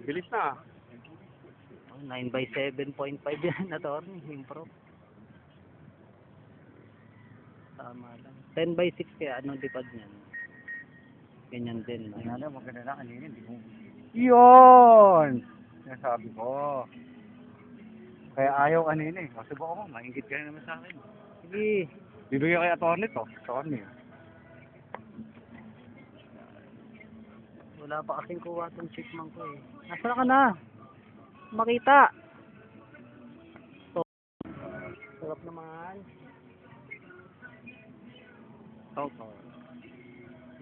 Bilis na. 9 by 7.5 yan, attorney. Improve. Tama lang. 10 by 6 kaya anong lipad niyan? Ganyan din. No? Ano, maganda na kanina. Yun! Nasabi ko. Kaya ayaw kanina eh. Masubukan mo, maingit ka na naman sa akin. Sige. Bibigyan kay attorney to. Attorney. Wala pa kasing kuha tong chipmunk ko eh. Nasaan ka na? Makita. So, sarap naman. Stop.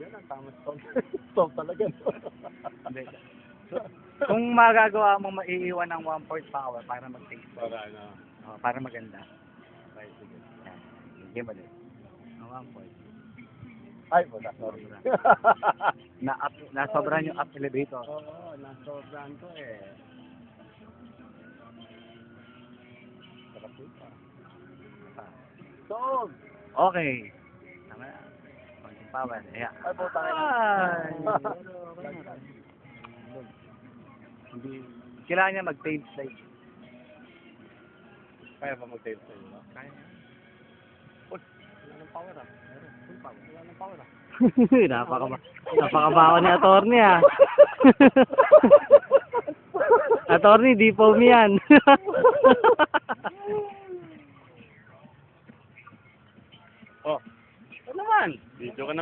Yan ang tama stop. Stop talaga. Kung magagawa mong maiiwan ng 1/4 power para mag-taste. Para ano. Para maganda. Right, sige. Yan. Sige mo din. Ang 1/4. Ay, wala. Sorry. Nasobran yung up elevator. Oo, nasobrahan ko eh. Sarap ito. Stop! Okay. Tama na. Konting power. Ayan. Ay, puta ka Ay! na. Hindi. Kailangan niya mag-tail slide. Kaya pa mag-tail sa'yo, no? Kaya. Wala ng power ah. Full power. Wala ng power ah. Napakabawa ni attorney ah. Attorney, di po yan. Oh. Ano naman? Video ka ng